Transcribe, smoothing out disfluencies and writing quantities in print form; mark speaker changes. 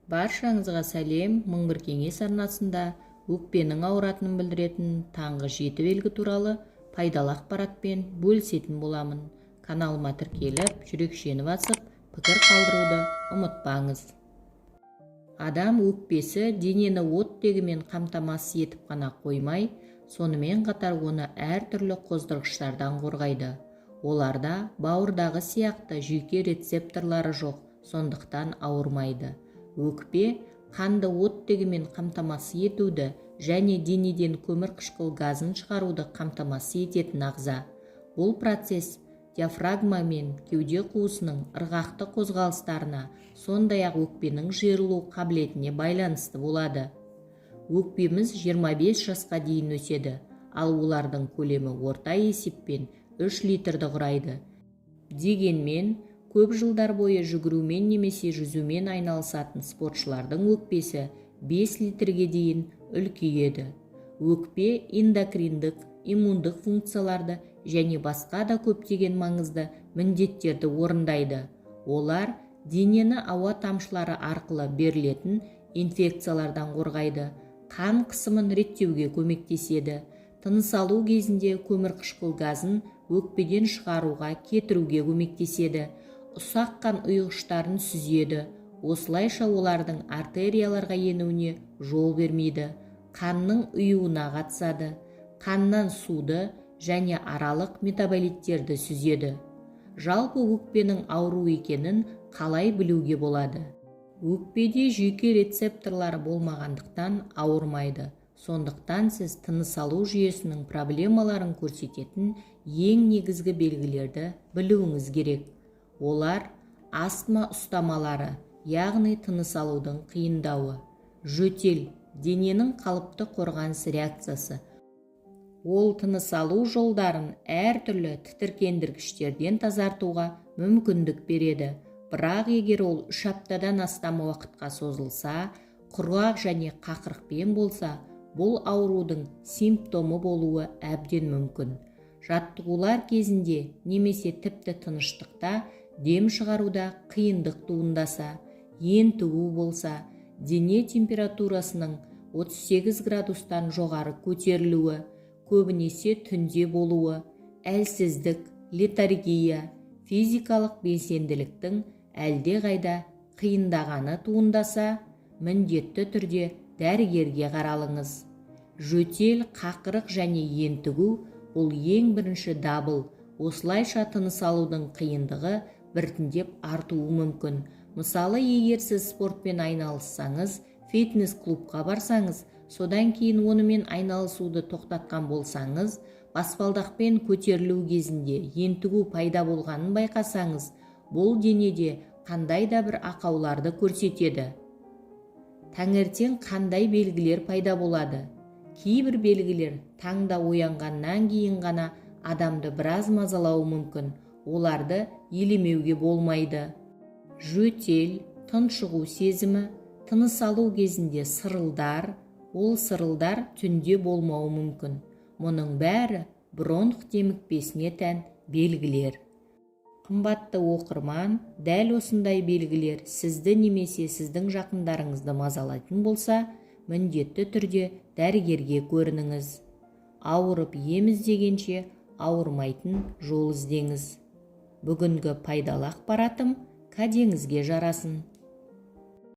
Speaker 1: Баршаңызға сәлем. Мың бір кеңес арнасында өкпенің ауыратынын білдіретін таңғы 7 белгі туралы пайдалы ақпаратпен бөлісетін боламын. Каналыма тіркеліп, жүрекшені басып, пікір қалдыруды ұмытпаңыз. Адам өкпесі денені оттегімен қамтамасыз етіп қана қоймай, сонымен қатар оны әртүрлі қоздырғыштардан қорғайды. Оларда бауырдағы сияқты жүйке рецепторлары жоқ, сондықтан ауырмайды. Өкпе қанды оттегімен қамтамасыз етуді және денеден көмірқышқыл газын шығаруды қамтамасыз ететін ағза. Бұл процесс диафрагма мен кеуде қуысының ырғақты қозғалыстарына, сондай-ақ өкпенің жиырылу қабілетіне байланысты болады. Өкпеміз 25 жасқа дейін өседі, ал олардың көлемі орта есеппен 3 литрді құрайды. Дегенмен, көп жылдар бойы жүгірумен немесе жүзумен айналысатын спортшылардың өкпесі 5 литрге дейін үлкейеді. Өкпе эндокриндік, иммундық функцияларды және басқа да көптеген маңызды міндеттерді орындайды. Олар денені ауа тамшылары арқылы берілетін инфекциялардан қорғайды, қан қысымын реттеуге көмектеседі, тыныс алу кезінде көмірқышқыл газын өкпеден шығаруға кетіруге көмектеседі, ұсақ қан ұйғыштарын сүзеді, осылайша олардың артерияларға енуіне жол бермейді, қанның ұюына қатысады, қаннан суды және аралық метаболиттерді сүзеді. Жалпы өкпенің ауру екенін қалай білуге болады? Өкпеде жүйке рецепторлары болмағандықтан ауырмайды. Сондықтан сіз тыныс алу жүйесінің проблемаларын көрсететін ең негізгі белгілерді білуіңіз керек. Олар астма ұстамалары, яғни тыныс алудың қиындауы, жөтел, дененің қалыпты қорғаныс реакциясы. Ол тыныс алу жолдарын әртүрлі тітіркендіргіштерден тазартуға мүмкіндік береді. Бірақ егер ол 3 аптадан астам уақытқа созылса, құрғақ және қақырықпен болса, бұл аурудың симптомы болуы әбден мүмкін. Жаттығулар кезінде немесе тіпті тыныштықта дем шығаруда қиындық туындаса, ентігу болса, дене температурасының 38 градустан жоғары көтерілуі, көбінесе түнде болуы, әлсіздік, летаргия, физикалық белсенділіктің әлде қайда қиындағаны туындаса, міндетті түрде дәрігерге қаралыңыз. Жөтел, қақырық және ентігу бұл ең бірінші дабыл. Осылайша тыныс алудың қиындығы біртіндеп артуы мүмкін. Мысалы, егер сіз спортпен айналыссаңыз, фитнес-клубқа барсаңыз, содан кейін онымен айналысуды тоқтатқан болсаңыз, баспалдақпен көтерілу кезінде ентігу пайда болғанын байқасаңыз, бұл денеде қандай да бір ақауларды көрсетеді. Таңертең қандай белгілер пайда болады? Кейбір белгілер таңда оянғаннан кейін ғана адамды біраз мазалауы мүмкін. Оларды елемеуге болмайды. Жөтел, тұншығу сезімі, тыныс алу кезінде сырылдар, ол сырылдар түнде болмауы мүмкін. Мұның бәрі бронх демікпесіне тән белгілер. Қымбатты оқырман, дәл осындай белгілер сізді немесе сіздің жақындарыңызды мазалайтын болса, міндетті түрде дәрігерге көрініңіз. Ауырып ем іздегенше ауырмайтын жол іздеңіз. Бүгінгі пайдалы ақпаратым кәдеңізге жарасын.